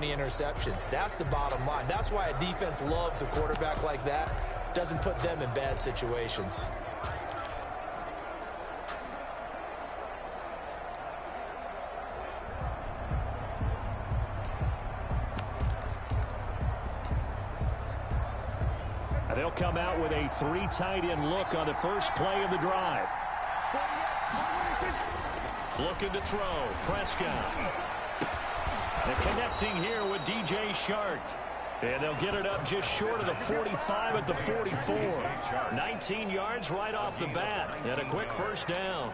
any interceptions. That's the bottom line. That's why a defense loves a quarterback like that. Doesn't put them in bad situations. They'll come out with a 3 tight end look on the first play of the drive. Looking to throw. Prescott. And connecting here with DJ Shark. And they'll get it up just short of the 45 at the 44. 19 yards right off the bat. And a quick first down.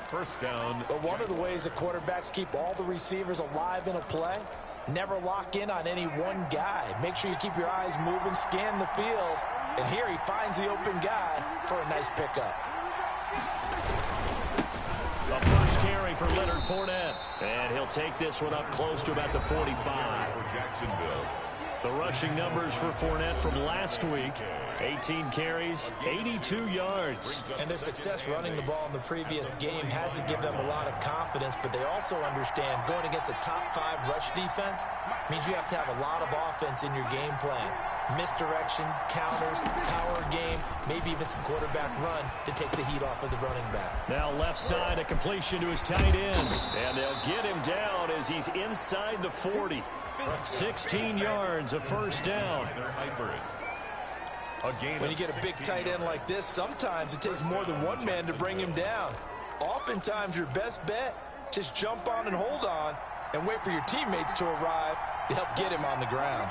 First down. But one of the ways the quarterbacks keep all the receivers alive in a play, never lock in on any one guy. Make sure you keep your eyes moving, scan the field. And here he finds the open guy for a nice pickup. The first carry for Leonard Fournette. And he'll take this one up close to about the 45. For Jacksonville. The rushing numbers for Fournette from last week. 18 carries, 82 yards. And their success running the ball in the previous game has to give them a lot of confidence, but they also understand going against a top-5 rush defense means you have to have a lot of offense in your game plan. Misdirection, counters, power game, maybe even some quarterback run to take the heat off of the running back. Now left side, a completion to his tight end. And they'll get him down as he's inside the 40. 16 yards, a first down. When you get a big tight end like this, sometimes it takes more than one man to bring him down. Oftentimes, your best bet, just jump on and hold on and wait for your teammates to arrive to help get him on the ground.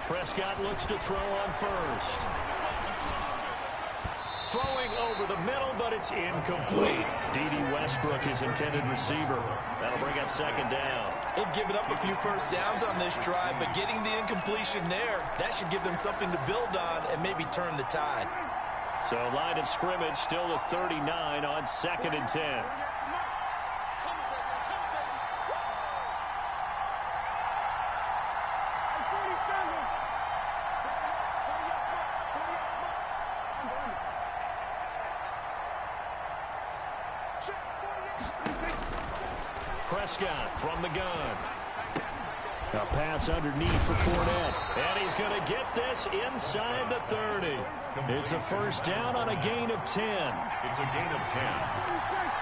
Prescott looks to throw on first. Throwing over the middle, but it's incomplete. D.D. Westbrook, his intended receiver. That'll bring up second down. They've given up a few first downs on this drive, but getting the incompletion there, that should give them something to build on and maybe turn the tide. So line of scrimmage still the 39 on 2nd and 10. Prescott from the gun. A pass underneath for Fournette. And he's going to get this inside the 30. It's a first down on a gain of 10. It's a gain of 10.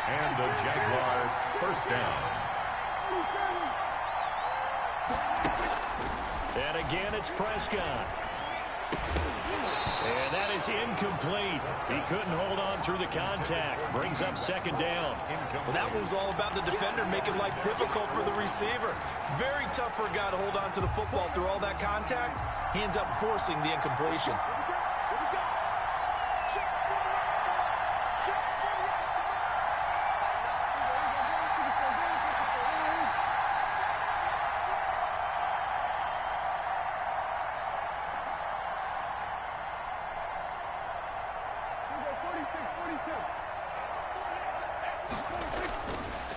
And the Jaguar first down. And again, it's Prescott. And that is incomplete. He couldn't hold on through the contact. Brings up second down. Well, that one's all about the defender making life difficult for the receiver. Very tough for a guy to hold on to the football through all that contact. He ends up forcing the incompletion.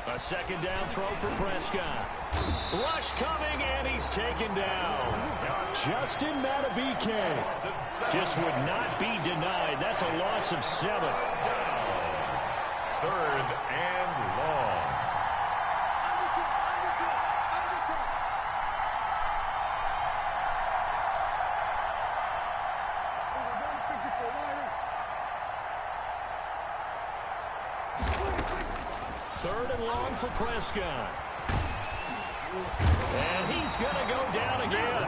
A second down throw for Prescott. Rush coming, and he's taken down. Justin Buttabean just would not be denied. That's a loss of 7. Third and long. Third and long for Prescott. And he's going to go down again.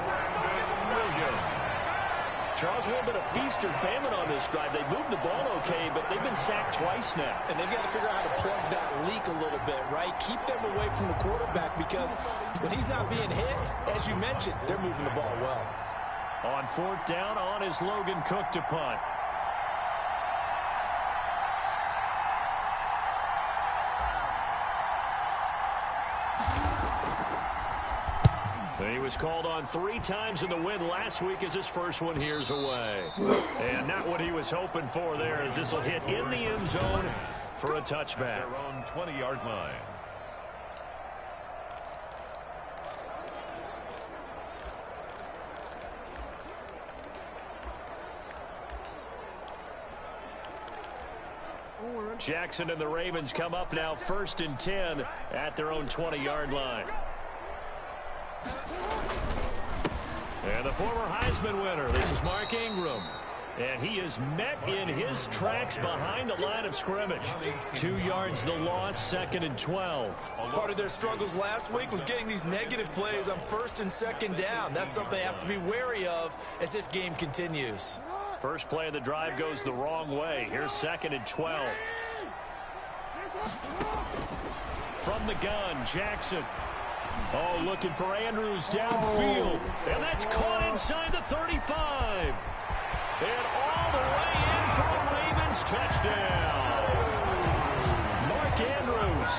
Charles, a little bit of feast or famine on this drive. They moved the ball okay, but they've been sacked twice now. And they've got to figure out how to plug that leak a little bit, right? Keep them away from the quarterback because when he's not being hit, as you mentioned, they're moving the ball well. On 4th down, on is Logan Cook to punt. He was called on 3 times in the win last week as his first one here's away. And not what he was hoping for there as this will hit in the end zone for a touchback. Their own 20-yard line. Jackson and the Ravens come up now 1st and 10 at their own 20-yard line. And the former Heisman winner, this is Mark Ingram. And he is met in his tracks behind the line of scrimmage. 2 yards the loss, 2nd and 12. Part of their struggles last week was getting these negative plays on 1st and 2nd down. That's something they have to be wary of as this game continues. First play of the drive goes the wrong way. Here's 2nd and 12. From the gun, Jackson. Oh, looking for Andrews downfield. And that's caught inside the 35. And all the way in for a Ravens touchdown. Mark Andrews,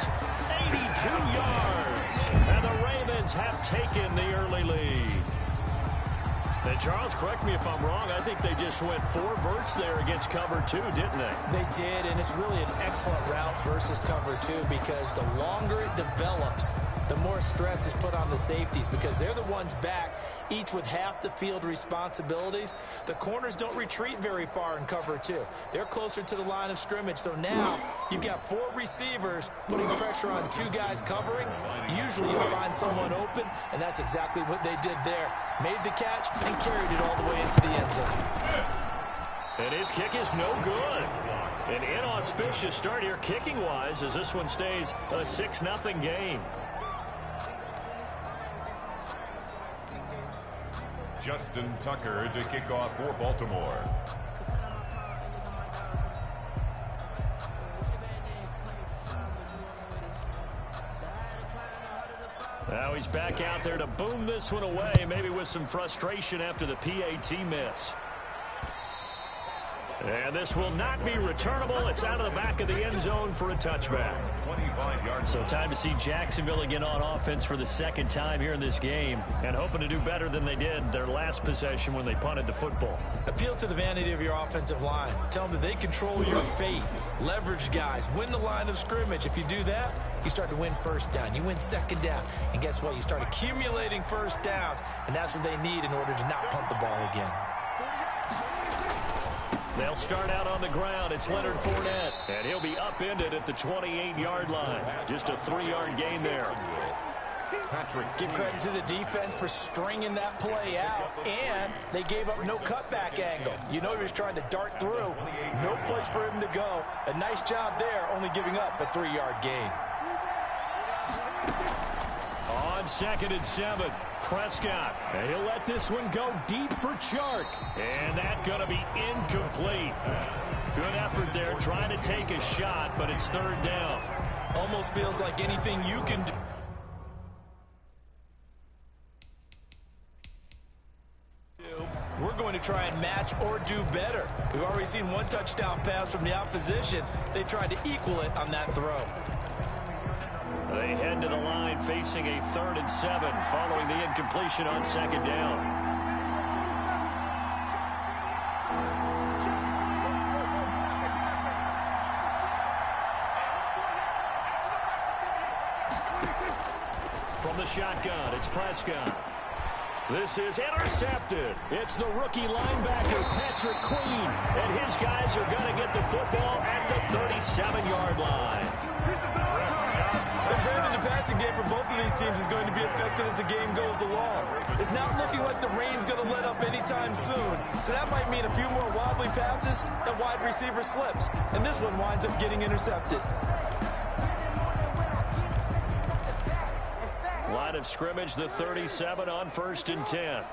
82 yards. And the Ravens have taken the early lead. And Charles, correct me if I'm wrong, I think they just went 4 verts there against cover 2, didn't they? They did, and it's really an excellent route versus cover 2 because the longer it develops, the more stress is put on the safeties because they're the ones back, each with half the field responsibilities. The corners don't retreat very far in cover 2. They're closer to the line of scrimmage. So now you've got 4 receivers putting pressure on 2 guys covering. Usually you'll find someone open, and that's exactly what they did there. Made the catch and carried it all the way into the end zone. And his kick is no good. An inauspicious start here kicking-wise as this one stays a 6-0 game. Justin Tucker to kick off for Baltimore. Now he's back out there to boom this one away, maybe with some frustration after the PAT miss. And this will not be returnable. It's out of the back of the end zone for a touchback. 25 yards. So time to see Jacksonville again on offense for the 2nd time here in this game and hoping to do better than they did their last possession when they punted the football. Appeal to the vanity of your offensive line. Tell them that they control your fate. Leverage guys. Win the line of scrimmage. If you do that, you start to win 1st down. You win 2nd down. And guess what? You start accumulating 1st downs, and that's what they need in order to not punt the ball again. They'll start out on the ground. It's Leonard Fournette, and he'll be upended at the 28-yard line. Just a 3-yard gain there. Give credit to the defense for stringing that play out, and they gave up no cutback angle. You know he was trying to dart through. No place for him to go. A nice job there, only giving up a 3-yard gain. On 2nd and 7, Prescott. And he'll let this one go deep for Chark. And that's going to be incomplete. Good effort there, trying to take a shot, but it's 3rd down. Almost feels like anything you can do, we're going to try and match or do better. We've already seen 1 touchdown pass from the opposition. They tried to equal it on that throw. They head to the line facing a 3rd and 7 following the incompletion on 2nd down. From the shotgun, it's Prescott. This is intercepted. It's the rookie linebacker, Patrick Queen. And his guys are going to get the football at the 37-yard line. The passing game for both of these teams is going to be affected as the game goes along. It's not looking like the rain's going to let up anytime soon. So that might mean a few more wobbly passes and wide receiver slips. And this one winds up getting intercepted. Line of scrimmage, the 37 on 1st and 10.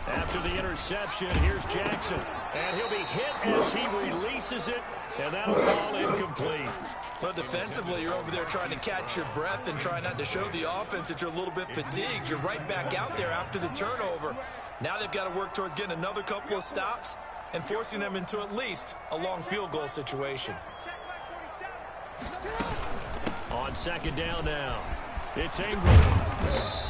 After the interception, here's Jackson. And he'll be hit as he releases it. And that'll fall incomplete. But defensively, you're over there trying to catch your breath and try not to show the offense that you're a little bit fatigued. You're right back out there after the turnover. Now they've got to work towards getting another couple of stops and forcing them into at least a long field goal situation. On 2nd down now, it's Ingram.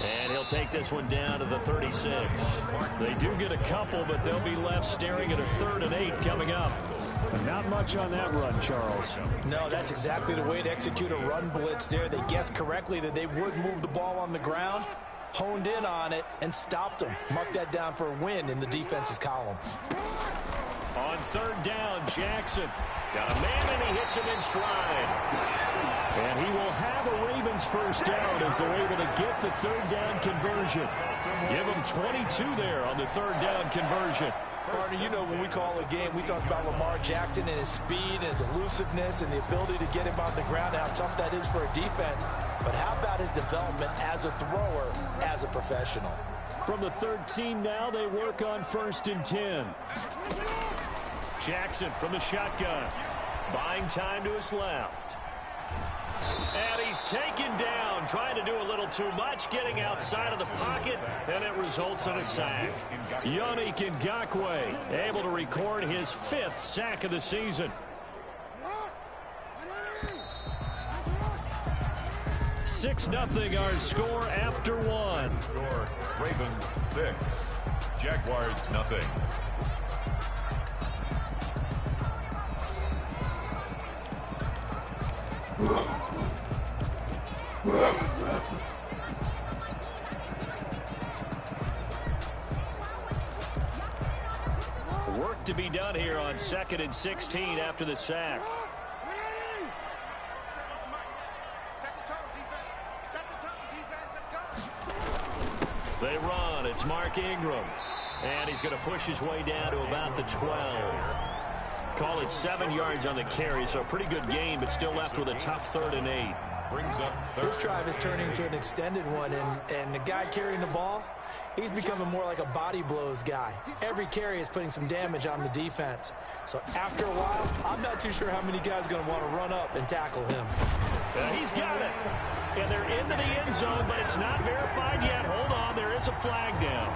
And he'll take this one down to the 36. They do get a couple, but they'll be left staring at a 3rd and 8 coming up. Not much on that run, Charles. No, that's exactly the way to execute a run blitz there. They guessed correctly that they would move the ball on the ground. honed in on it and stopped them. Mark that down for a win in the defense's column. On third down, Jackson. Got a man, and he hits him in stride. And he will have a Ravens first down as they're able to get the third down conversion. Give him 22 there on the third down conversion. Partner, you know when we call a game, we talk about Lamar Jackson and his speed and his elusiveness and the ability to get him on the ground and how tough that is for a defense. But how about his development as a thrower, as a professional? From the 13 now, they work on 1st and 10. Jackson from the shotgun. Buying time to his left. And he's taken down, trying to do a little too much, getting outside of the pocket, and it results in a sack. Yannick Ngakoue able to record his 5th sack of the season. 6-0 our score after one. Score, Ravens 6, Jaguars 0. Work to be done here on 2nd and 16 after the sack. They run. It's Mark Ingram. And he's going to push his way down to about the 12. Call it 7 yards on the carry, so a pretty good game, but still left with a tough 3rd and 8. Brings up this drive is turning into an extended one, and the guy carrying the ball, he's becoming more like a body blows guy. Every carry is putting some damage on the defense. So after a while, I'm not too sure how many guys are going to want to run up and tackle him. He's got it. And they're into the end zone, but it's not verified yet. Hold on, there is a flag down.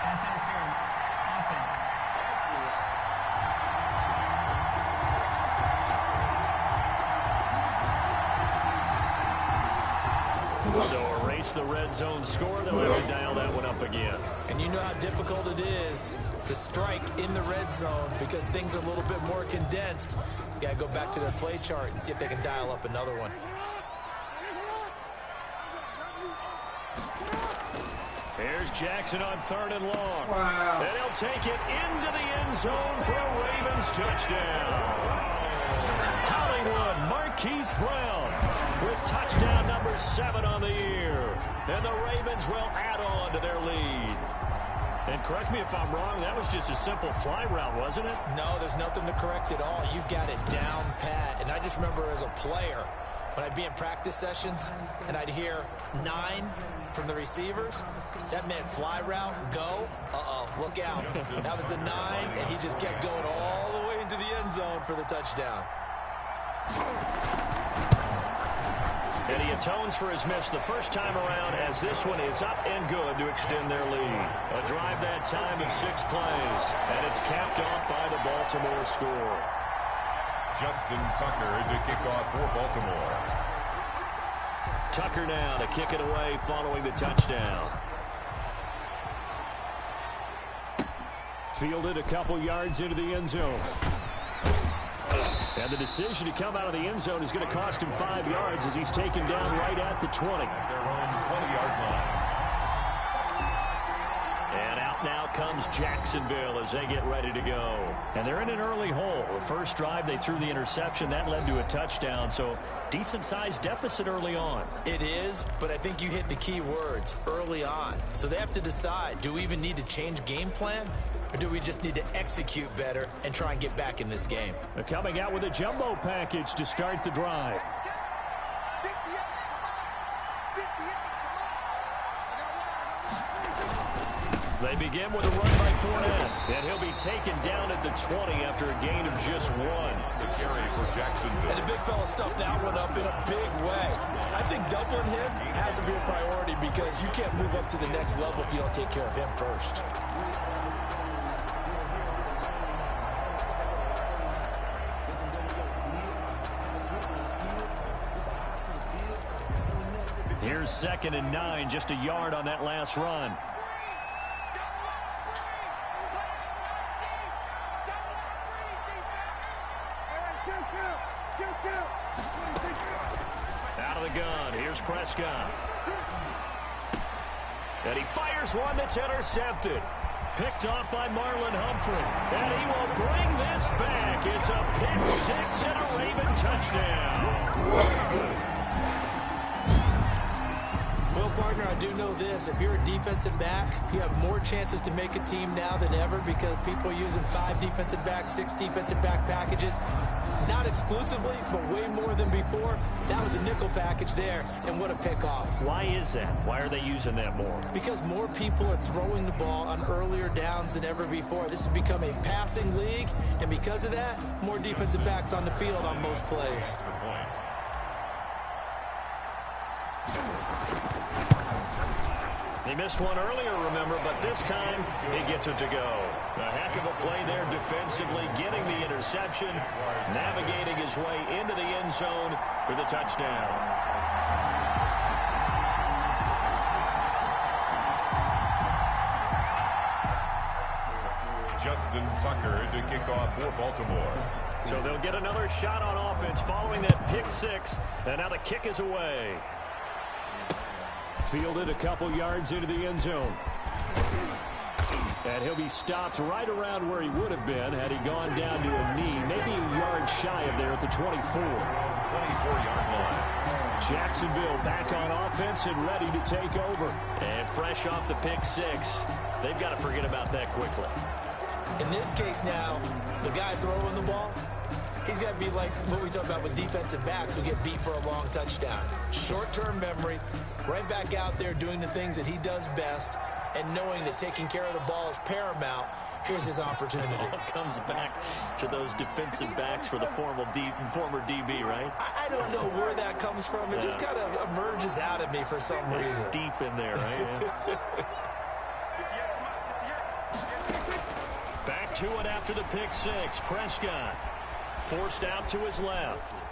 Pass interference. Offense. So erase the red zone score. They'll have to dial that one up again. And you know how difficult it is to strike in the red zone because things are a little bit more condensed. You got to go back to their play chart and see if they can dial up another one. Here's Jackson on 3rd and long. Wow. And he'll take it into the end zone for a Ravens touchdown. Hollywood Marquise Brown with touchdown number 7 on the year. And the Ravens will add on to their lead. And correct me if I'm wrong, that was just a simple fly route, wasn't it? No, there's nothing to correct at all. You've got it down pat. And I just remember as a player, when I'd be in practice sessions and I'd hear 9 from the receivers, that meant fly route, go, look out. That was the 9, and he just kept going all the way into the end zone for the touchdown. And he atones for his miss the first time around as this one is up and good to extend their lead. A drive that time of 6 plays, and it's capped off by the Baltimore score. Justin Tucker to kick off for Baltimore. Tucker now to kick it away following the touchdown. Fielded a couple yards into the end zone. And the decision to come out of the end zone is going to cost him 5 yards as he's taken down right at the 20. At their own 20-yard line. And out now comes Jacksonville as they get ready to go. And they're in an early hole. The first drive, they threw the interception. That led to a touchdown, so decent-sized deficit early on. It is, but I think you hit the key words, early on. So they have to decide, do we even need to change game plan? Or do we just need to execute better and try and get back in this game? They're coming out with a jumbo package to start the drive. They begin with a run by Fournette, and he'll be taken down at the 20 after a gain of just 1. The carry for Jacksonville. And the big fella stuffed that one up in a big way. I think doubling him has to be a priority because you can't move up to the next level if you don't take care of him first. Here's 2nd and 9, just a yard on that last run. the gun. Here's Prescott. And he fires one that's intercepted. Picked off by Marlon Humphrey. And he will bring this back. It's a pick six and a Raven touchdown. Well, partner, I do know this. If you're a defensive back, you have more chances to make a team now than ever because people are using 5 defensive backs, 6 defensive back packages. Not exclusively, but way more than before. That was a nickel package there, and what a pickoff. Why is that? Why are they using that more? Because more people are throwing the ball on earlier downs than ever before. This has become a passing league, and because of that, more defensive backs on the field on most plays. He missed one earlier, remember, but this time he gets it to go. A heck of a play there defensively, getting the interception, navigating his way into the end zone for the touchdown. Justin Tucker to kick off for Baltimore. So they'll get another shot on offense following that pick six, and now the kick is away. Fielded a couple yards into the end zone. And he'll be stopped right around where he would have been had he gone down to a knee, maybe a yard shy of there at the 24. 24-yard line. Jacksonville back on offense and ready to take over. And fresh off the pick six, they've got to forget about that quickly. In this case now, the guy throwing the ball, he's got to be like what we talk about with defensive backs who get beat for a long touchdown. Short-term memory, right back out there doing the things that he does best, and knowing that taking care of the ball is paramount. Here's his opportunity. It all comes back to those defensive backs for the former DB, right? I don't know where that comes from. It just kind of emerges out of me for some reason. It's deep in there, right? Yeah. Back to it after the pick six. Prescott forced out to his left.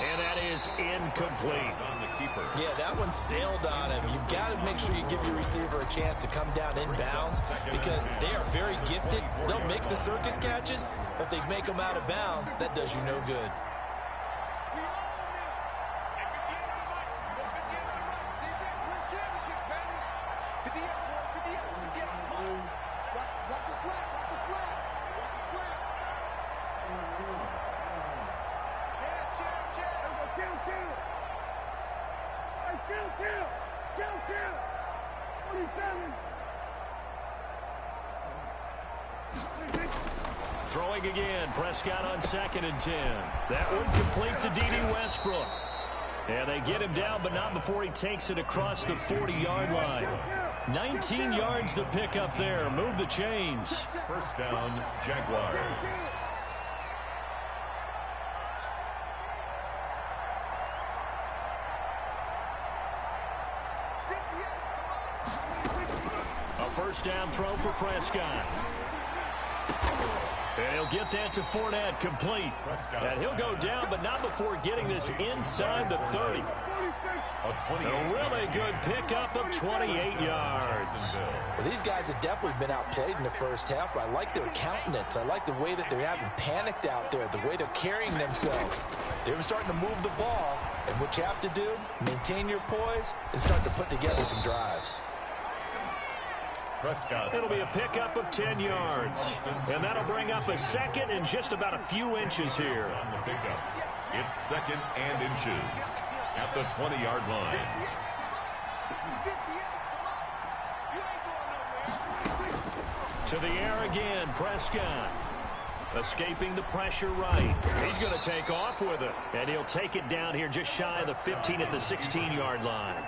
And that is incomplete. On the keeper. Yeah, that one sailed on him. You've got to make sure you give your receiver a chance to come down inbounds because they are very gifted. They'll make the circus catches, but if they make them out of bounds, that does you no good. Throwing again, Prescott on 2nd and 10. That one complete to D.D. Westbrook. And they get him down, but not before he takes it across the 40-yard line. 19 yards to pick up there. Move the chains. First down, Jaguars. A first down throw for Prescott. And he'll get that to Fournette, complete. And he'll go down, but not before getting this inside the 30. A really good pickup of 28 yards. Well, these guys have definitely been outplayed in the first half, but I like their countenance. I like the way that they haven't panicked out there, the way they're carrying themselves. They're starting to move the ball, and what you have to do, maintain your poise and start to put together some drives. Prescott. It'll be a pickup of 10 yards. And that'll bring up a second and just about a few inches here. On the pickup. It's 2nd and inches at the 20-yard line. To the air again, Prescott. Escaping the pressure right. He's going to take off with it. And he'll take it down here just shy of the 15 at the 16-yard line.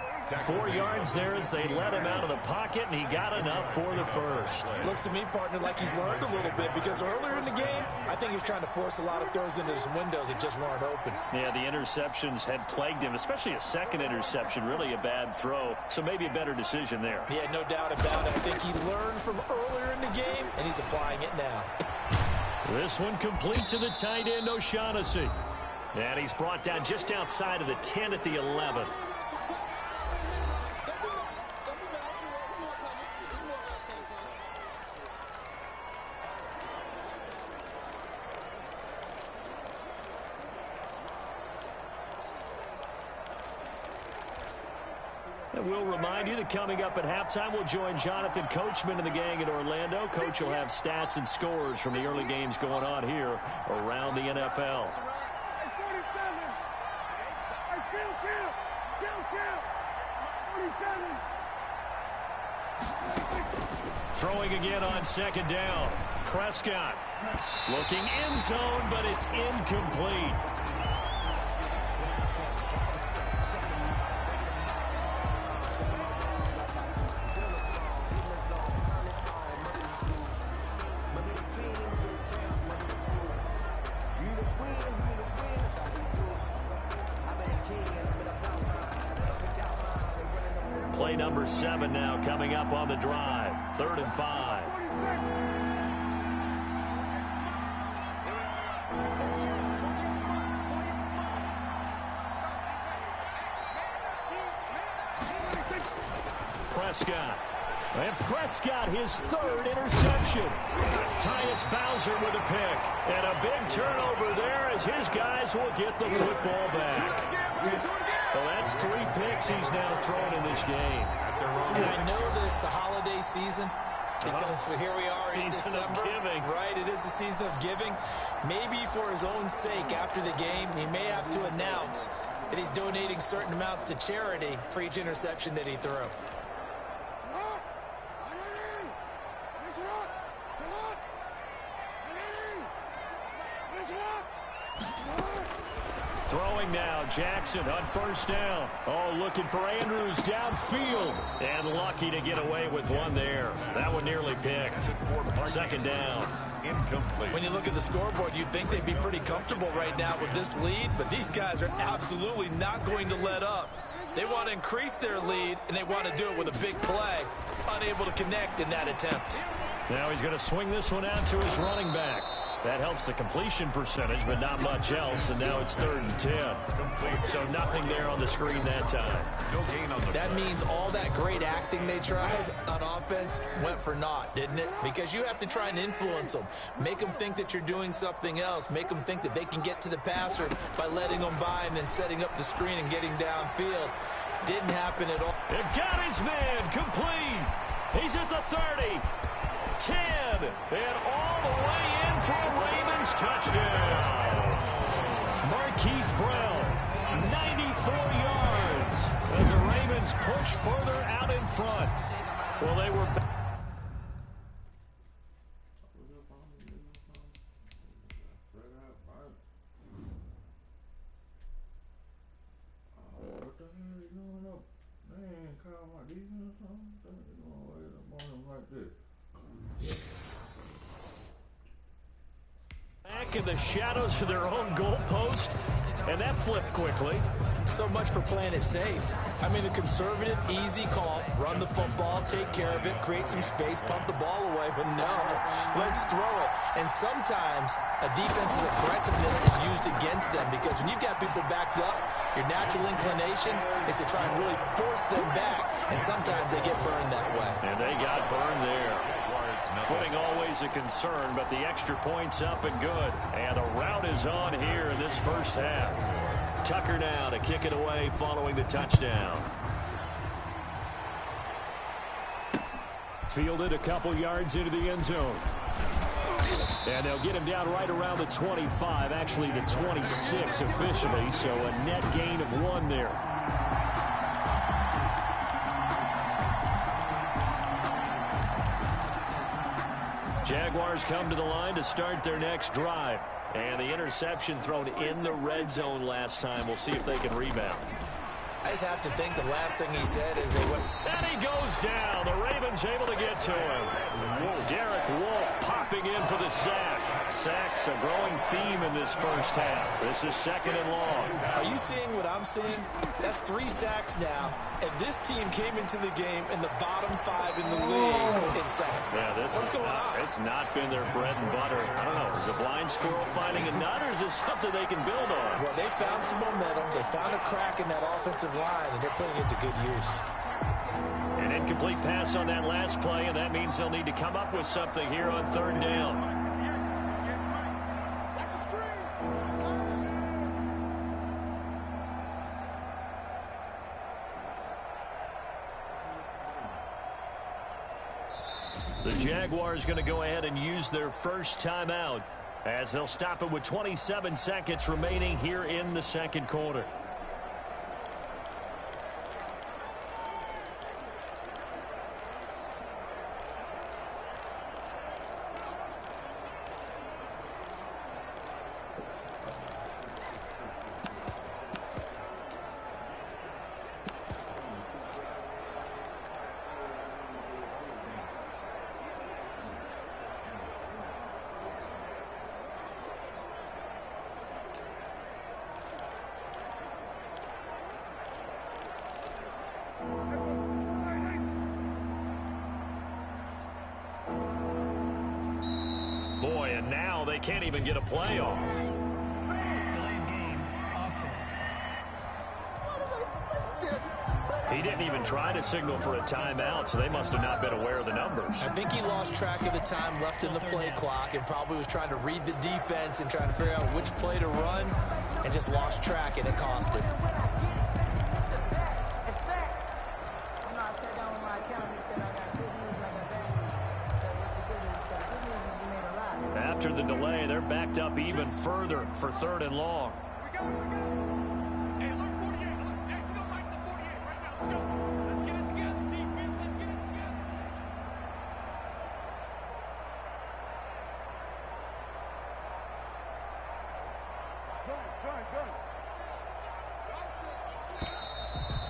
4 yards there as they let him out of the pocket, and he got enough for the first. Looks to me, partner, like he's learned a little bit because earlier in the game, I think he was trying to force a lot of throws into some windows that just weren't open. Yeah, the interceptions had plagued him, especially a second interception, really a bad throw. So maybe a better decision there. Yeah, no doubt about it. I think he learned from earlier in the game, and he's applying it now. This one complete to the tight end, O'Shaughnessy. And he's brought down just outside of the 10 at the 11. And we'll remind you that coming up at halftime, we'll join Jonathan Coachman and the gang in Orlando. Coach will have stats and scores from the early games going on here around the NFL. Throwing again on second down. Prescott looking end zone, but it's incomplete. Play number 7 now coming up on the drive. 3rd and 5. Prescott. And Prescott, his 3rd interception. Tyus Bowser with a pick. And a big turnover there as his guys will get the football back. Well, that's 3 picks he's now thrown in this game. And I know this, the holiday season, because here we are in December. Season of giving. Right, it is the season of giving. Maybe for his own sake after the game, he may have to announce that he's donating certain amounts to charity for each interception that he threw. Throwing now, Jackson on 1st down. Oh, looking for Andrews downfield. And lucky to get away with one there. That one nearly picked. 2nd down. Incomplete. When you look at the scoreboard, you'd think they'd be pretty comfortable right now with this lead, but these guys are absolutely not going to let up. They want to increase their lead, and they want to do it with a big play. Unable to connect in that attempt. Now he's going to swing this one out to his running back. That helps the completion percentage, but not much else, and now it's 3rd and 10. So nothing there on the screen that time. No gain on the That means all that great acting they tried on offense went for naught, didn't it? Because you have to try and influence them. Make them think that you're doing something else. Make them think that they can get to the passer by letting them by and then setting up the screen and getting downfield. Didn't happen at all. It got his man complete. He's at the 30. 10, and all the way in for a Ravens touchdown. Marquise Brown, 94 yards, as the Ravens push further out in front. Well, they were back. What the hell is going up? Man, call my defense or something? They're going away in the morning like this. Back in the shadows of their own goalpost, and that flipped quickly. So much for playing it safe. I mean, the conservative, easy call, run the football, take care of it, create some space, pump the ball away, but no, let's throw it. And sometimes a defense's aggressiveness is used against them because when you've got people backed up, your natural inclination is to try and really force them back, and sometimes they get burned that way. And they got burned there. Footing always a concern, but the extra point's up and good. And the rout is on here in this first half. Tucker now to kick it away following the touchdown. Fielded a couple yards into the end zone. And they'll get him down right around the 25, actually the 26 officially, so a net gain of 1 there. Jaguars come to the line to start their next drive. And the interception thrown in the red zone last time. We'll see if they can rebound. I just have to think the last thing he said is they went. And he goes down. The Ravens able to get to him. Derek Wolfe popping in for the sack. Sacks a growing theme in this first half. This is 2nd and long. Are you seeing what I'm seeing? That's 3 sacks now. And this team came into the game in the bottom 5 in the league in sacks. Yeah, What's going on? It's not been their bread and butter. I don't know. Is a blind squirrel finding a nut, or is this something they can build on? Well, they found some momentum. They found a crack in that offensive line, and they're putting it to good use. An incomplete pass on that last play, and that means they'll need to come up with something here on 3rd down. The Jaguars going to go ahead and use their first timeout as they'll stop it with 27 seconds remaining here in the second quarter. Boy, and now they can't even get a play off. Delayed game. Offense. He didn't even try to signal for a timeout, so they must have not been aware of the numbers. I think he lost track of the time left in the play clock and probably was trying to read the defense and trying to figure out which play to run and just lost track, and it cost him. After the delay, they're backed up even further for 3rd and long.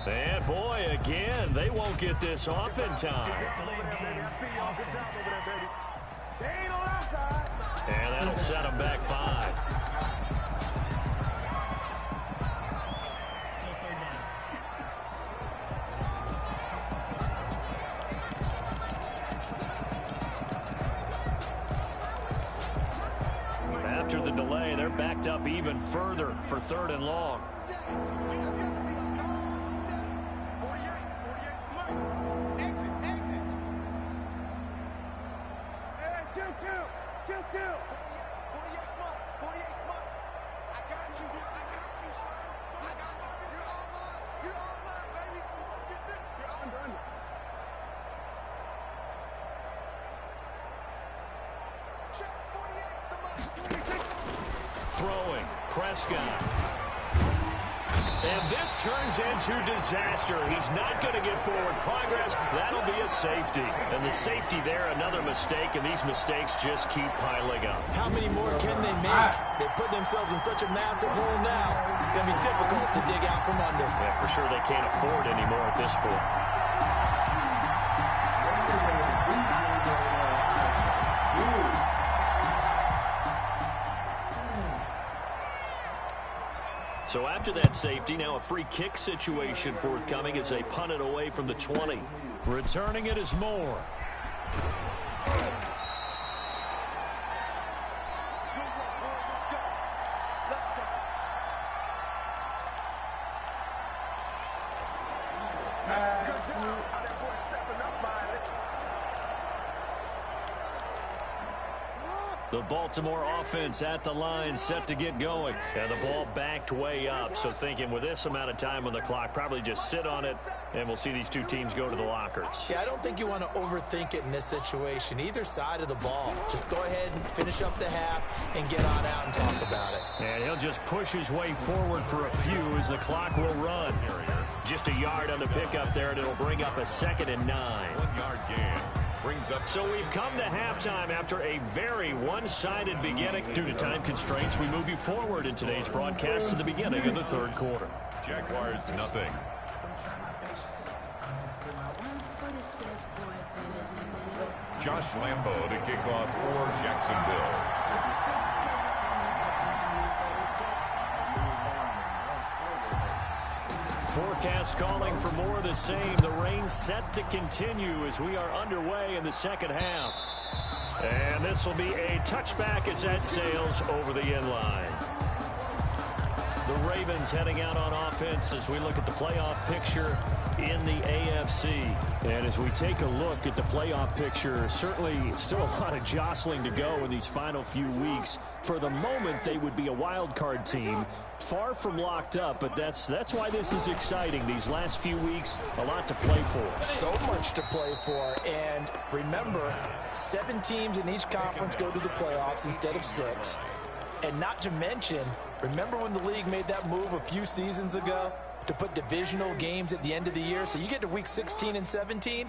And boy, again, they won't get this off in time. Delayed game. Offense. And that'll set them back 5. Still 3rd down. After the delay, they're backed up even further for 3rd and long. Throwing, Prescott. And this turns into disaster. He's not going to get forward progress. That'll be a safety. And the safety there, another mistake, and these mistakes just keep piling up. How many more can they make? They put themselves in such a massive hole now. It's going to be difficult to dig out from under. Yeah, for sure they can't afford any more at this point. So after that safety, now a free kick situation forthcoming as they punt it away from the 20. Returning it is Moore. The Baltimore offense at the line, set to get going. And the ball backed way up, so thinking with this amount of time on the clock, probably just sit on it, and we'll see these two teams go to the lockers. Yeah, I don't think you want to overthink it in this situation. Either side of the ball. Just go ahead and finish up the half and get on out and talk about it. And he'll just push his way forward for a few as the clock will run. Just a yard on the pickup there, and it'll bring up a 2nd and 9. 1-yard gain. Brings up. So we've come to halftime after a very one-sided beginning. Due to time constraints, we move you forward in today's broadcast to the beginning of the 3rd quarter. Jaguars nothing. Josh Lambo to kick off for Jacksonville. Forecast calling for more of the same. The rain set to continue as we are underway in the second half. And this will be a touchback as that sails over the end line. The Ravens heading out on offense as we look at the playoff picture in the AFC. And as we take a look at the playoff picture, certainly still a lot of jostling to go in these final few weeks. For the moment, they would be a wild card team. Far from locked up, but that's why this is exciting. These last few weeks, a lot to play for. So much to play for. And remember, 7 teams in each conference go to the playoffs instead of 6. And not to mention, remember when the league made that move a few seasons ago to put divisional games at the end of the year? So you get to week 16 and 17,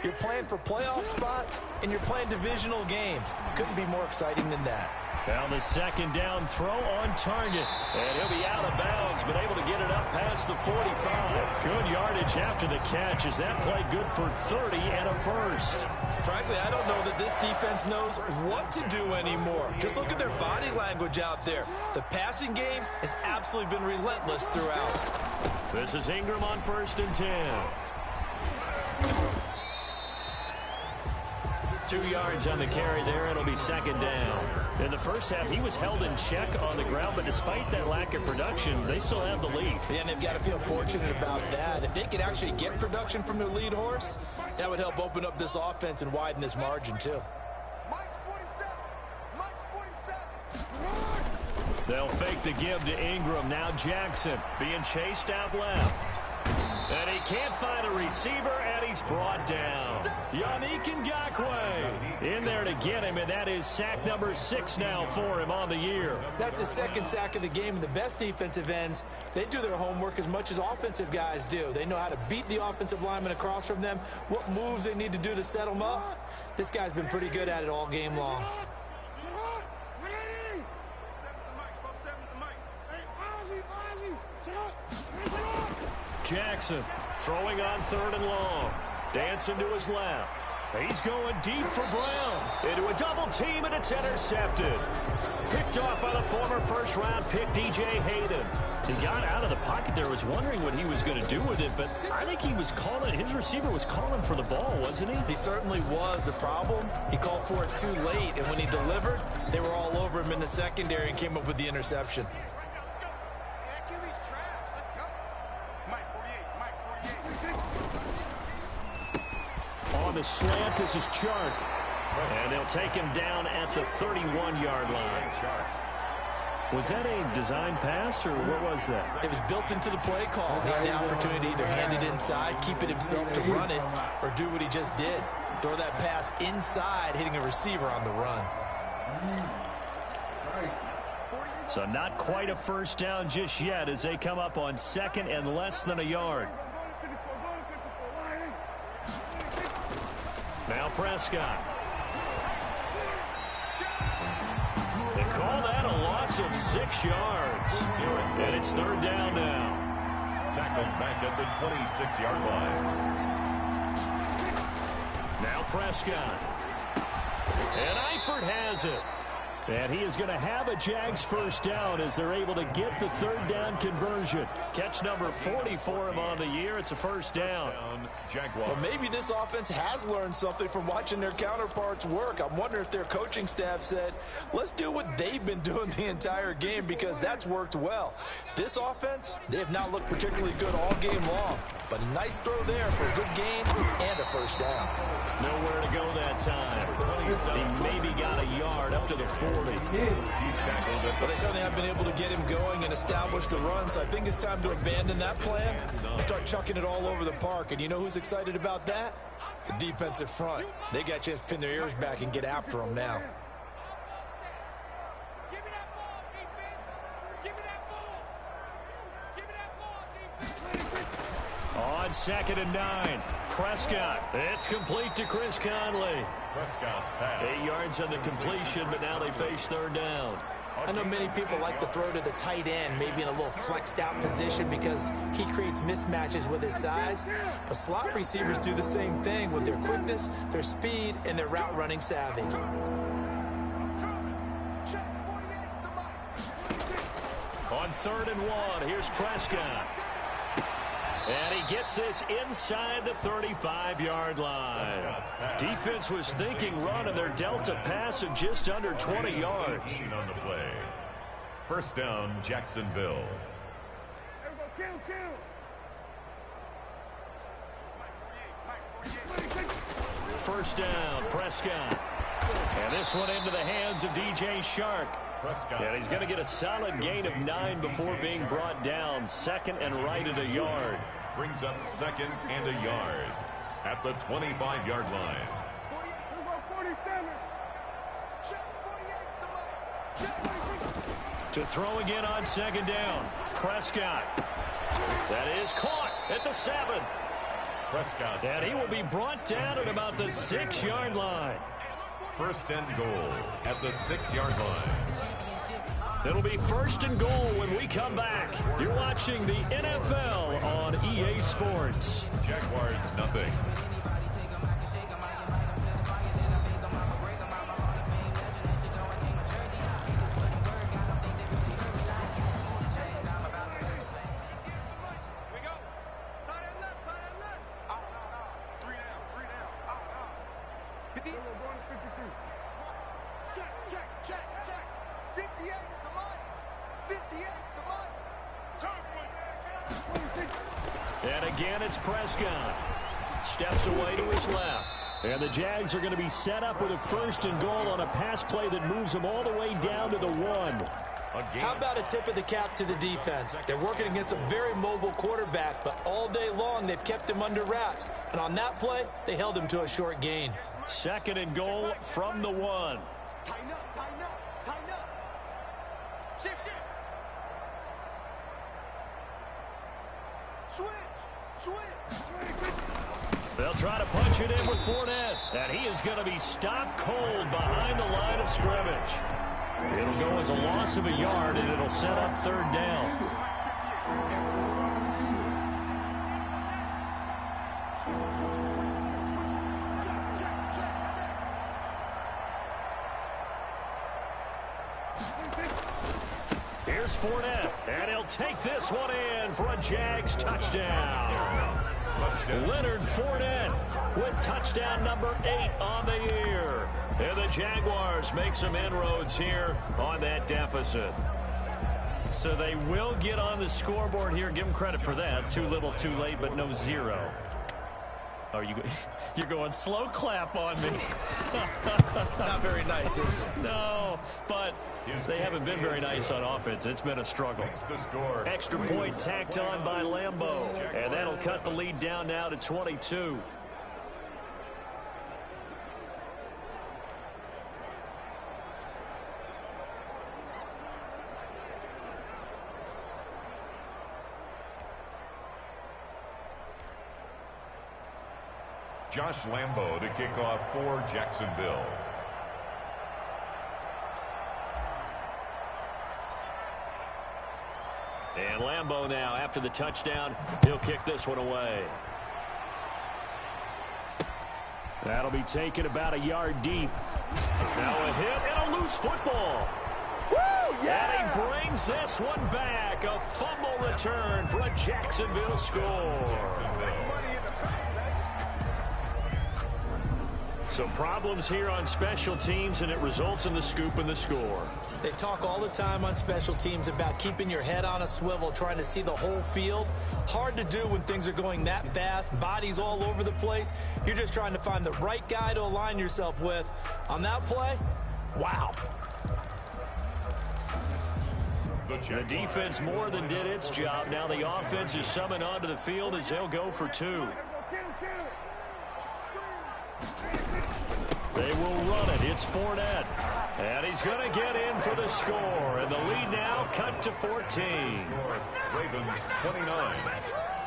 you're playing for playoff spots, and you're playing divisional games. Couldn't be more exciting than that. Now the second down throw on target. And he'll be out of bounds, but able to get it up past the 45. Good yardage after the catch. Is that play good for 30 and a first? Frankly, I don't know that this defense knows what to do anymore. Just look at their body language out there. The passing game has absolutely been relentless throughout. This is Ingram on 1st and 10. 2 yards on the carry there. It'll be second down. In the first half, he was held in check on the ground, but despite that lack of production, they still have the lead. Yeah, and they've got to feel fortunate about that. If they could actually get production from their lead horse, that would help open up this offense and widen this margin, too. They'll fake the give to Ingram. Now Jackson being chased out left. And he can't find a receiver, and he's brought down. Yannick Ngakoue in there to get him, and that is sack number 6 now for him on the year. That's his second sack of the game, and the best defensive ends, they do their homework as much as offensive guys do. They know how to beat the offensive lineman across from them, what moves they need to do to set them up. This guy's been pretty good at it all game long. Jackson throwing on 3rd and long. Dancing to his left. He's going deep for Brown. Into a double team, and it's intercepted. Picked off by the former first-round pick, DJ Hayden. He got out of the pocket there, was wondering what he was going to do with it, but I think he was calling, his receiver was calling for the ball, wasn't he? He certainly was. The problem, he called for it too late, and when he delivered, they were all over him in the secondary and came up with the interception. On the slant, this is Chark. And they'll take him down at the 31-yard line. Was that a design pass, or what was that? It was built into the play call. He had the opportunity to either hand it inside, keep it himself to run it, or do what he just did. Throw that pass inside, hitting a receiver on the run. So not quite a first down just yet as they come up on 2nd and less than a yard. Now Prescott. They call that a loss of 6 yards. And it's 3rd down now. Tackled back at the 26-yard line. Now Prescott. And Eifert has it. And he is going to have a Jags first down as they're able to get the 3rd down conversion. Catch number 40 for him on the year. It's a first down. Well, maybe this offense has learned something from watching their counterparts work. I'm wondering if their coaching staff said, let's do what they've been doing the entire game, because that's worked well. This offense, they have not looked particularly good all game long. But a nice throw there for a good gain and a first down. Nowhere to go that time. He maybe got a yard up to the 40. But they certainly have been able to get him going and establish the run, so I think it's time to abandon that plan and start chucking it all over the park. And you know who's excited about that? The defensive front. They got a chance to pin their ears back and get after him now. On 2nd and 9, Prescott. It's complete to Chris Conley. Prescott's pass. 8 yards on the completion, but now they face 3rd down. I know many people like to throw to the tight end, maybe in a little flexed out position because he creates mismatches with his size. But slot receivers do the same thing with their quickness, their speed, and their route running savvy. On 3rd and 1, here's Prescott. And he gets this inside the 35-yard line. Defense was thinking run, and their delta pass of just under 20 yards. On the play. First down, Jacksonville. First down, Prescott. And this one into the hands of DJ Shark. And he's going to get a solid gain of 9 before being brought down. 2nd and right at a yard. Brings up 2nd and a yard at the 25-yard line. To throw again on 2nd down. Prescott. That is caught at the 7. Prescott. And he will be brought down at about the 6-yard line. 1st and goal at the 6-yard line. It'll be 1st and goal when we come back. You're watching the NFL on EA Sports. Jaguars nothing. And again, it's Prescott. Steps away to his left. And the Jags are going to be set up with a 1st and goal on a pass play that moves them all the way down to the 1. How about a tip of the cap to the defense? They're working against a very mobile quarterback, but all day long they've kept him under wraps. And on that play, they held him to a short gain. 2nd and goal from the 1. Tighten up, tighten up, tighten up. Shift, shift. Switch, switch. They'll try to punch it in with Fournette. And he is going to be stopped cold behind the line of scrimmage. It'll go as a loss of a yard, and it'll set up 3rd down. Here's Fournette, and he'll take this one in for a Jags touchdown. Leonard Fournette with touchdown number 8 on the year. And the Jaguars make some inroads here on that deficit. So they will get on the scoreboard here. Give them credit for that. Too little, too late, but no 0. Oh, you're going slow clap on me. Not very nice, is it? No, but they haven't been very nice on offense. It's been a struggle. Extra point tacked on by Lambeau. And that'll cut the lead down now to 22. Josh Lambeau to kick off for Jacksonville. And Lambeau now, after the touchdown, he'll kick this one away. That'll be taken about a yard deep. Now a hit and a loose football. Woo, yeah! And he brings this one back. A fumble return for a Jacksonville score. So problems here on special teams, and it results in the scoop and the score. They talk all the time on special teams about keeping your head on a swivel, trying to see the whole field. Hard to do when things are going that fast, bodies all over the place. You're just trying to find the right guy to align yourself with. On that play, wow. The defense more than did its job. Now the offense is summoned onto the field as they'll go for 2. They will run it. It's Fournette. And he's going to get in for the score. And the lead now cut to 14. Ravens 29.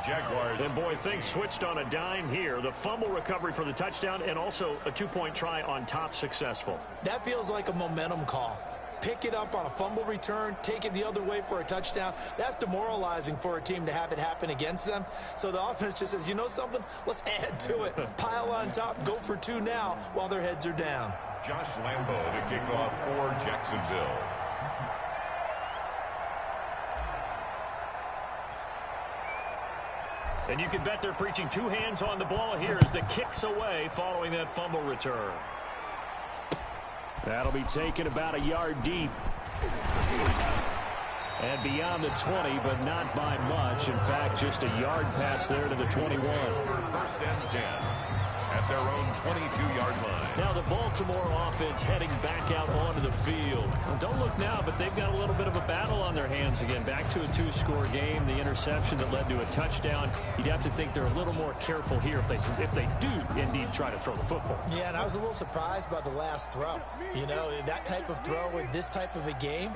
Jaguars. And boy, things switched on a dime here. The fumble recovery for the touchdown and also a 2-point try on top successful. That feels like a momentum call. Pick it up on a fumble return, take it the other way for a touchdown. That's demoralizing for a team to have it happen against them. So the offense just says, you know something? Let's add to it. Pile on top, go for 2 now while their heads are down. Josh Lambeau to kick off for Jacksonville. And you can bet they're preaching 2 hands on the ball here as the kick's away following that fumble return. That'll be taken about a yard deep. And beyond the 20, but not by much. In fact, just a yard pass there to the 21. First and 10 at their own 22-yard line. Now the Baltimore offense heading back out onto the field. Well, don't look now, but they've got a little bit of a battle on their hands again. Back to a 2-score game. The interception that led to a touchdown. You'd have to think they're a little more careful here if they do indeed try to throw the football. Yeah, and I was a little surprised by the last throw. You know, that type of throw in this type of a game,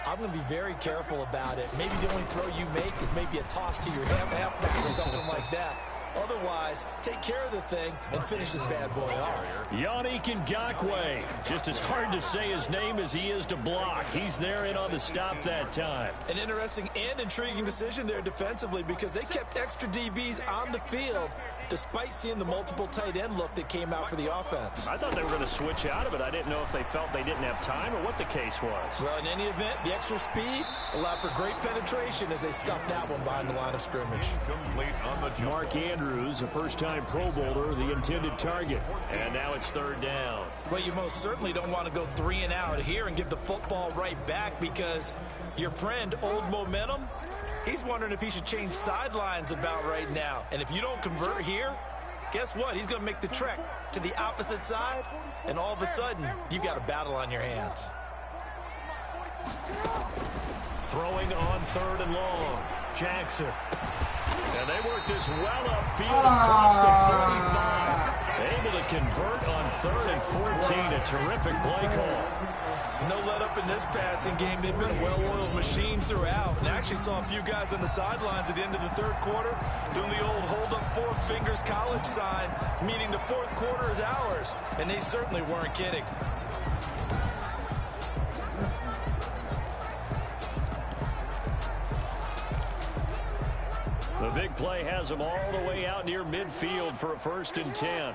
I'm going to be very careful about it. Maybe the only throw you make is maybe a toss to your halfback or something like that. Otherwise, take care of the thing and finish this bad boy off. Yannick Ngakoue. Just as hard to say his name as he is to block. He's there in on the stop that time. An interesting and intriguing decision there defensively because they kept extra DBs on the field despite seeing the multiple tight end look that came out for the offense. I thought they were going to switch out of it. I didn't know if they felt they didn't have time or what the case was. Well, in any event, the extra speed allowed for great penetration as they stuffed that one behind the line of scrimmage. Complete on the jump. Mark Andrews, a first-time Pro Bowler, the intended target. And now it's third down. Well, you most certainly don't want to go 3 and out here and give the football right back because your friend, Old Momentum, he's wondering if he should change sidelines about right now. And if you don't convert here, guess what? He's going to make the trek to the opposite side, and all of a sudden, you've got a battle on your hands. Throwing on third and long. Jackson. And they work this well upfield across the 35. Able to convert on third and 14. A terrific play call. No let up in this passing game. They've been a well-oiled machine throughout. And I actually saw a few guys on the sidelines at the end of the third quarter doing the old hold up 4 fingers college sign, meaning the fourth quarter is ours. And they certainly weren't kidding. The big play has them all the way out near midfield for a first and 10.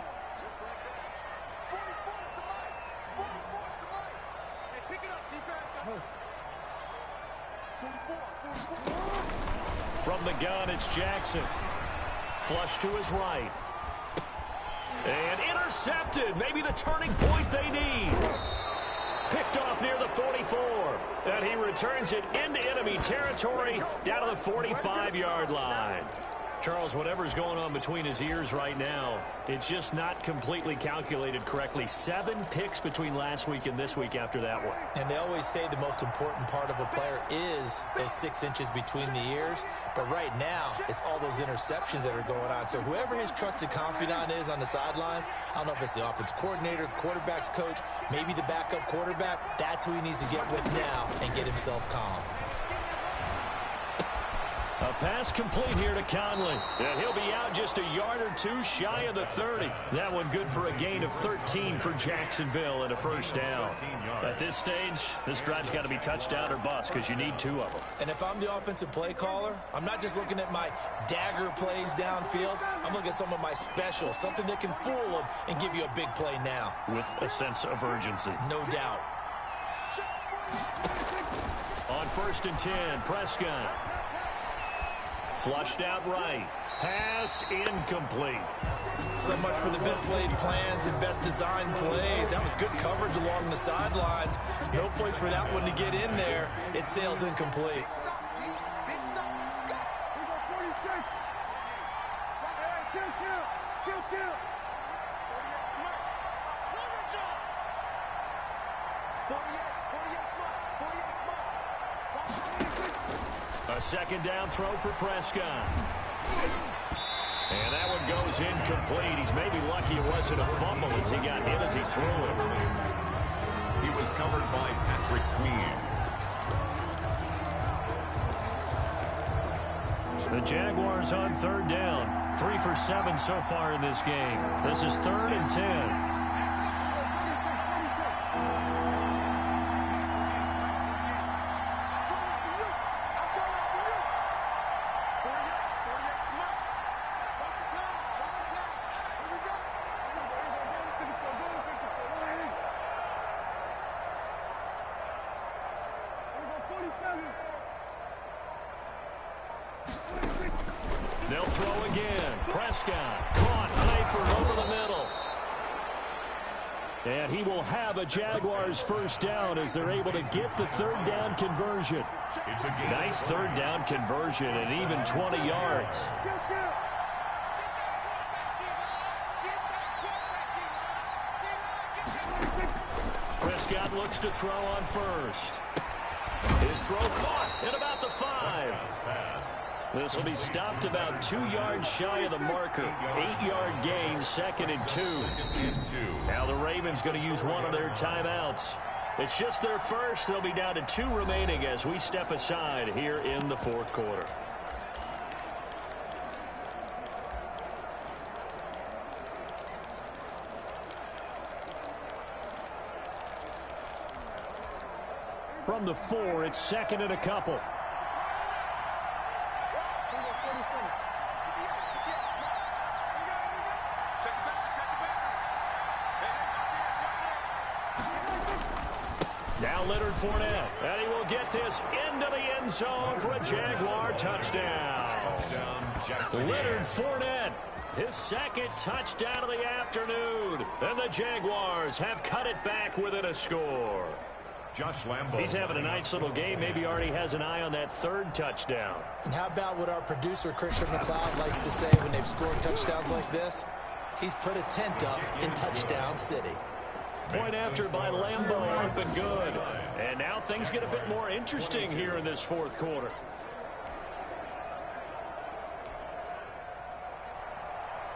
From the gun, it's Jackson. Flush to his right. And intercepted. Maybe the turning point they need. Picked off near the 44. And he returns it into enemy territory down to the 45-yard line. Charles, whatever's going on between his ears right now, it's just not completely calculated correctly. 7 picks between last week and this week after that one. And they always say the most important part of a player is those 6 inches between the ears. But right now, it's all those interceptions that are going on. So whoever his trusted confidant is on the sidelines, I don't know if it's the offensive coordinator, the quarterback's coach, maybe the backup quarterback, that's who he needs to get with now and get himself calm. A pass complete here to Conley. And he'll be out just a yard or 2 shy of the 30. That one good for a gain of 13 for Jacksonville and a first down. At this stage, this drive's got to be touchdown or bust because you need 2 of them. And if I'm the offensive play caller, I'm not just looking at my dagger plays downfield. I'm looking at some of my specials, something that can fool them and give you a big play now. With a sense of urgency. No doubt. On first and 10, Prescott. Flushed out right. Pass incomplete. So much for the best laid plans and best designed plays. That was good coverage along the sidelines. No place for that one to get in there. It sails incomplete. A second down throw for Prescott. And that one goes incomplete. He's maybe lucky it wasn't a fumble as he got hit as he threw it. He was covered by Patrick Queen. The Jaguars on third down. 3 for 7 so far in this game. This is 3rd and 10. They'll throw again. Prescott caught. Pfeiffer over the middle. And he will have a Jaguars first down as they're able to get the third down conversion. Nice third down conversion and even 20 yards. Prescott looks to throw on first. His throw caught at about the 5. This will be stopped about 2 yards shy of the marker. 8-yard gain, 2nd and 2. Now the Ravens going to use one of their timeouts. It's just their first. They'll be down to 2 remaining as we step aside here in the 4th quarter. From the 4, it's 2nd and a couple. Now Leonard Fournette, and he will get this into the end zone for a Jaguar touchdown. Leonard Fournette, his 2nd touchdown of the afternoon, and the Jaguars have cut it back within a score. Josh Lambo. He's having a nice little game. Maybe already has an eye on that 3rd touchdown. And how about what our producer, Christian McLeod, likes to say when they've scored touchdowns like this? He's put a tent up in Touchdown City. Point after by Lambo, up and good. And now things get a bit more interesting here in this 4th quarter.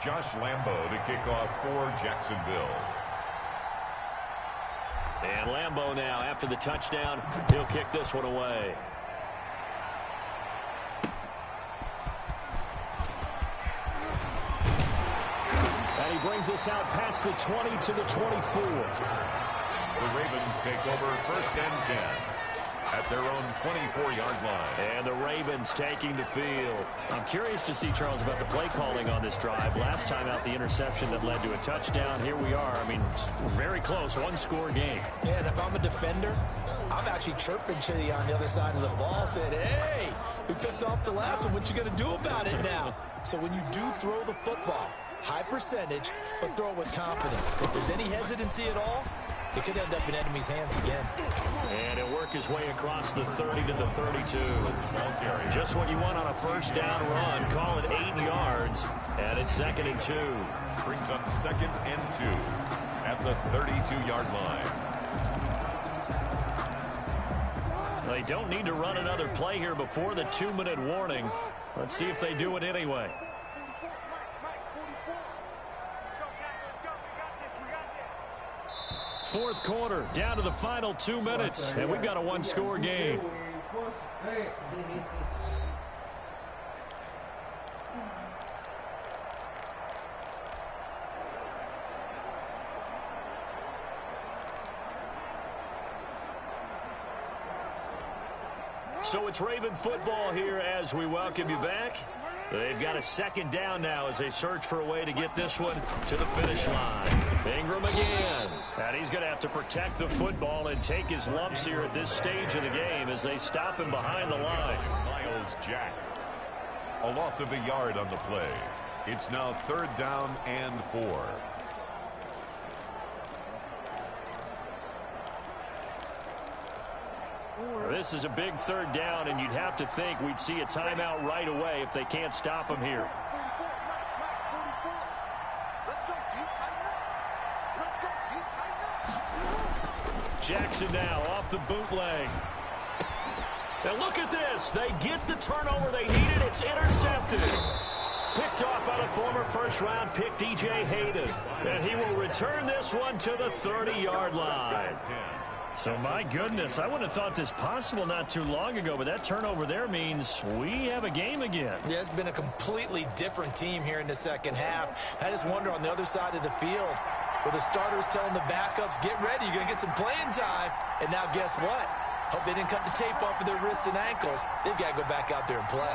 Josh Lambo to kick off for Jacksonville. And Lambo now, after the touchdown, he'll kick this one away. And he brings us out past the 20 to the 24. The Ravens take over 1st and 10 at their own 24-yard line. And the Ravens taking the field. I'm curious to see, Charles, about the play calling on this drive. Last time out, the interception that led to a touchdown. Here we are. I mean, very close, 1-score game. Yeah, and if I'm a defender, I'm actually chirping to you on the other side of the ball, saying, hey, we picked off the last one. What you going to do about it now? So when you do throw the football, high percentage, but throw it with confidence. If there's any hesitancy at all, it could end up in enemy's hands again. And he'll work his way across the 30 to the 32. Just what you want on a first down run. Call it 8 yards, and it's 2nd and 2. Brings up 2nd and 2 at the 32-yard line. They don't need to run another play here before the 2-minute warning. Let's see if they do it anyway. 4th quarter, down to the final 2 minutes, and we've got a 1-score game. So it's Raven football here as we welcome you back. They've got a 2nd down now as they search for a way to get this one to the finish line. Ingram again. And he's going to have to protect the football and take his lumps here at this stage of the game as they stop him behind the line. Miles Jack. A loss of a yard on the play. It's now 3rd down and 4. This is a big 3rd down, and you'd have to think we'd see a timeout right away if they can't stop him here. Jackson now off the bootleg. And look at this. They get the turnover they needed. It's intercepted. Picked off by the former first-round pick, DJ Hayden. And he will return this one to the 30-yard line. So, my goodness, I wouldn't have thought this possible not too long ago, but that turnover there means we have a game again. Yeah, it's been a completely different team here in the 2nd half. I just wonder on the other side of the field, where the starters telling the backups, get ready, you're going to get some playing time. And now guess what? Hope they didn't cut the tape off of their wrists and ankles. They've got to go back out there and play.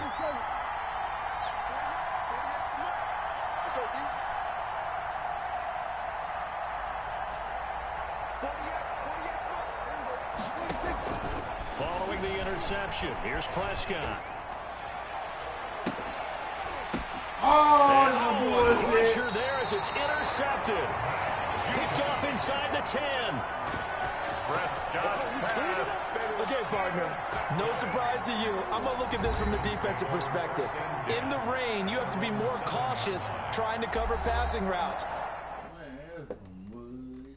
Following the interception, here's Prescott. Oh, Pressure there as it's intercepted. Picked off inside the 10. Prescott's pass. Okay, partner, no surprise to you. I'm going to look at this from the defensive perspective. In the rain, you have to be more cautious trying to cover passing routes. Man, that's some bullshit.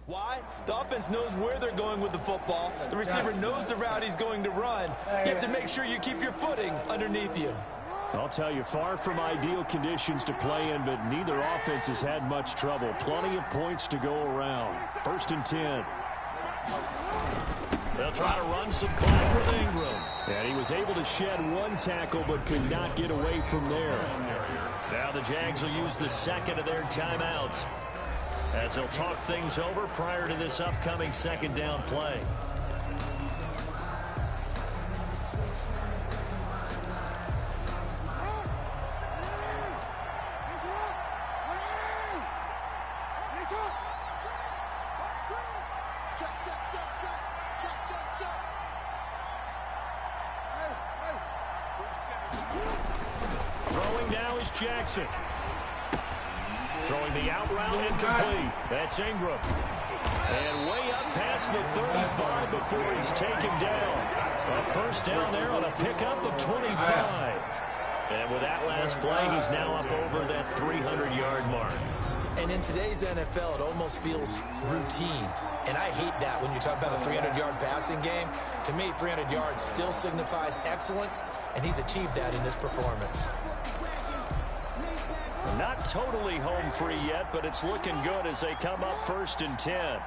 Why? The offense knows where they're going with the football. The receiver knows the route he's going to run. You have to make sure you keep your footing underneath you. I'll tell you, far from ideal conditions to play in, but neither offense has had much trouble. Plenty of points to go around. 1st and 10. They'll try to run some clock with Ingram. And he was able to shed one tackle, but could not get away from there. Now the Jags will use the second of their timeouts as they'll talk things over prior to this upcoming 2nd down play. Throwing now is Jackson. Throwing the out route incomplete. That's Ingram. And way up past the 35 before he's taken down. A 1st down there on a pickup of 25. And with that last play, he's now up over that 300-yard mark. And in today's NFL, it almost feels routine. And I hate that when you talk about a 300-yard passing game. To me, 300 yards still signifies excellence, and he's achieved that in this performance. Not totally home free yet, but it's looking good as they come up 1st and 10.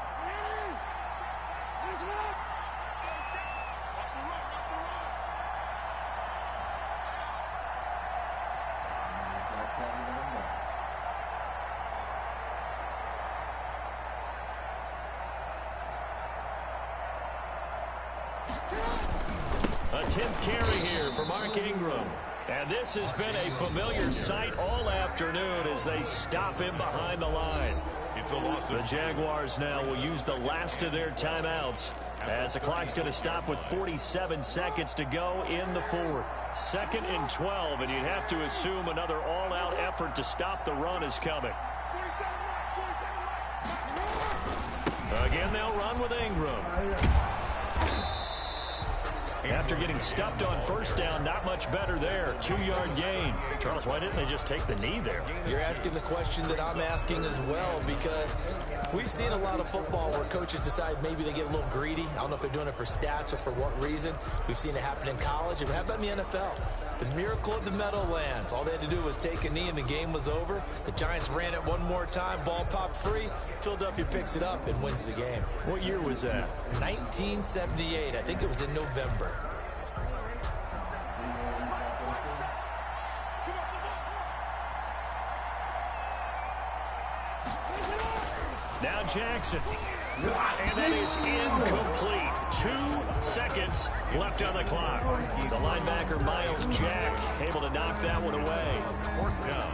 A 10th carry here for Mark Ingram. And this has been a familiar sight all afternoon as they stop him behind the line. It's a loss. The Jaguars now will use the last of their timeouts as the clock's going to stop with 47 seconds to go in the 4th. 2nd and 12, and you'd have to assume another all-out effort to stop the run is coming. Again, they'll run with Ingram. After getting stuffed on 1st down, not much better there. 2-yard gain. Charles, why didn't they just take the knee there? You're asking the question that I'm asking as well, because we've seen a lot of football where coaches decide maybe they get a little greedy. I don't know if they're doing it for stats or for what reason. We've seen it happen in college. And how about in the NFL? The miracle of the Meadowlands. All they had to do was take a knee and the game was over. The Giants ran it one more time. Ball popped free. Philadelphia picks it up and wins the game. What year was that? 1978. I think it was in November. Now Jackson. And that is incomplete. 2 seconds left on the clock. The linebacker, Miles Jack, able to knock that one away. 4th down.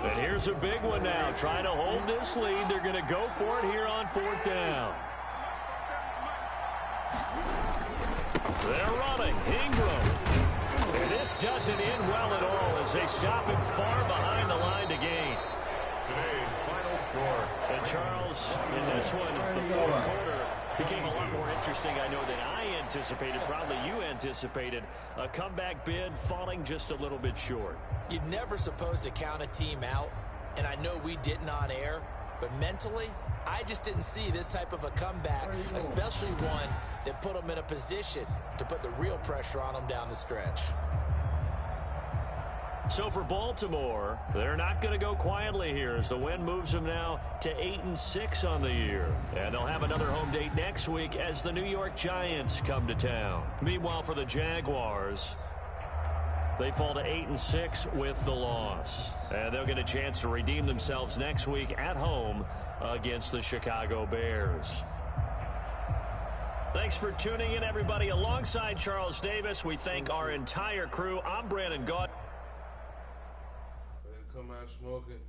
And here's a big one now. Trying to hold this lead. They're going to go for it here on 4th down. They're running. Ingram. And this doesn't end well at all as they stop him far behind the line to gain. Today's final score. And Charles, in this one, the 4th quarter became a lot more interesting, I know, than I anticipated. Probably you anticipated. A comeback bid falling just a little bit short. You're never supposed to count a team out, and I know we didn't on air, but mentally, I just didn't see this type of a comeback, especially one that put them in a position to put the real pressure on them down the stretch. So for Baltimore, they're not going to go quietly here as the win moves them now to 8-6 on the year. And they'll have another home date next week as the New York Giants come to town. Meanwhile, for the Jaguars, they fall to 8-6 with the loss. And they'll get a chance to redeem themselves next week at home against the Chicago Bears. Thanks for tuning in, everybody. Alongside Charles Davis, we thank our entire crew. I'm Brandon Gaud. Come out smoking.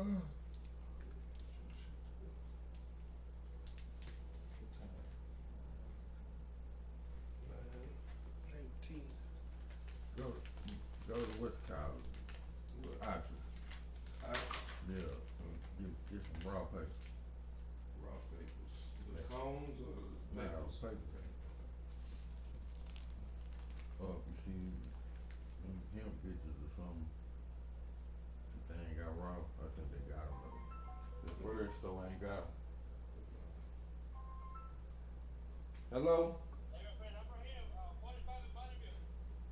Go to what's called Archer. Yeah, get some raw paper. Raw papers. The cones or the papers? Paper. You see them hemp bitches or something. They ain't got raw. I think they got them though. The bird store ain't got them. Hello? Hey, my friend, I'm right here. 45 in Buttabean.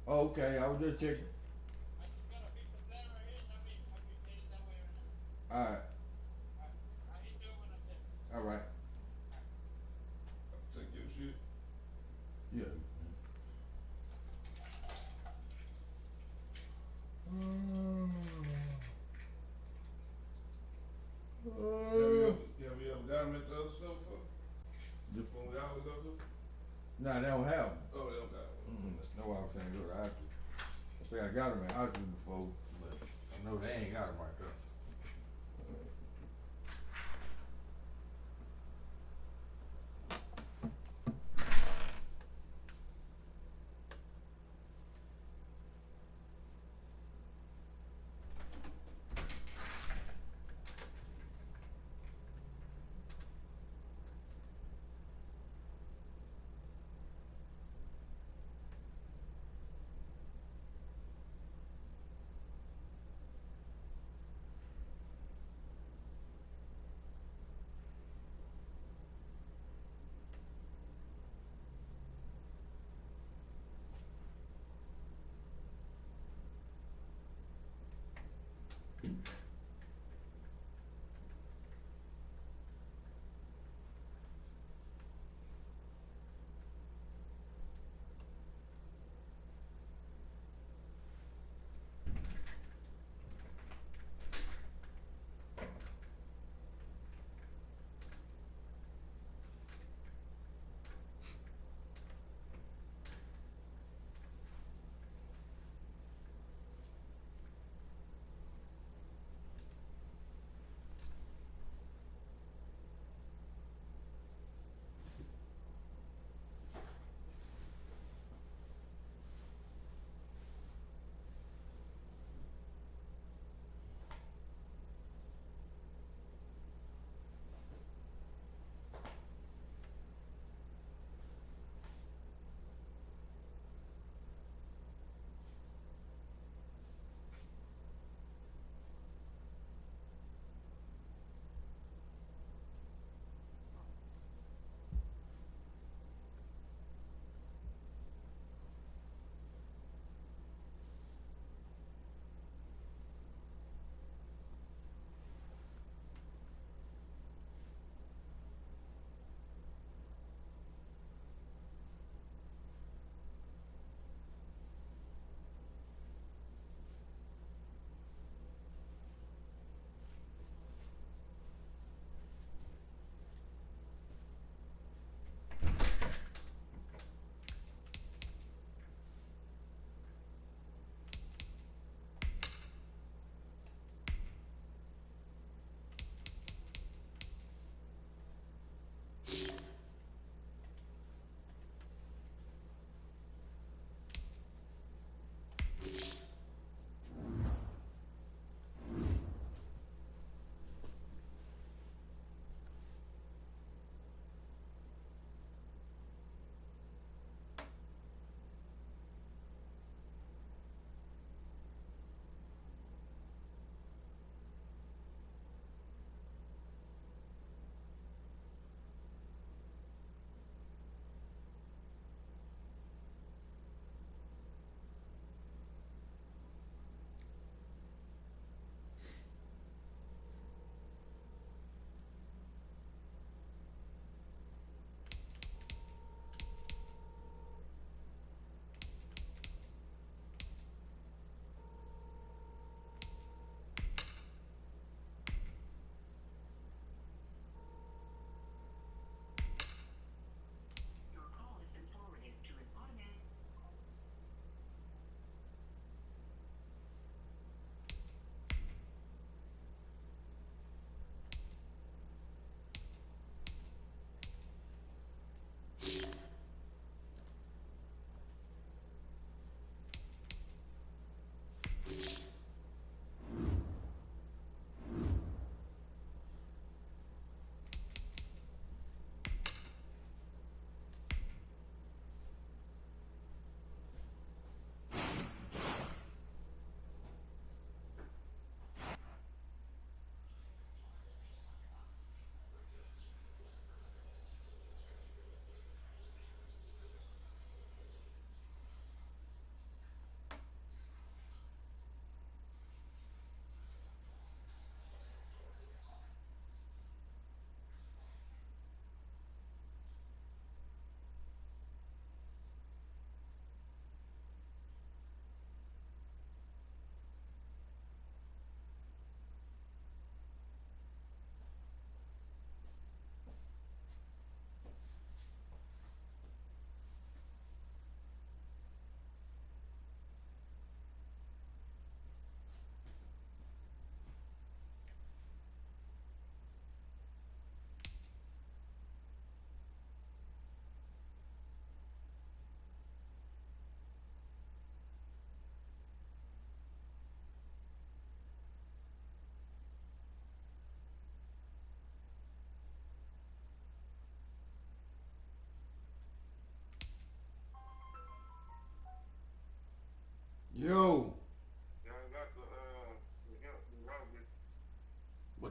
Oh, okay, I was just checking. I just got a piece of land right here, and I'll be heading that way right now. Alright, I'll hit you up when I'm there. alright. Take your shit. Yeah. Have you ever got them at the other store before? When we always go to? Nah, they don't have them. Oh, they don't got them. That's why I was saying go to Archer. I think I got them at Archer before, but I know they ain't got them right there.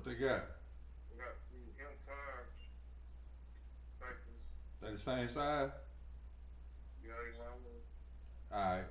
What they got? We got the hemp tires. Factors. They the same size? You already know. Alright.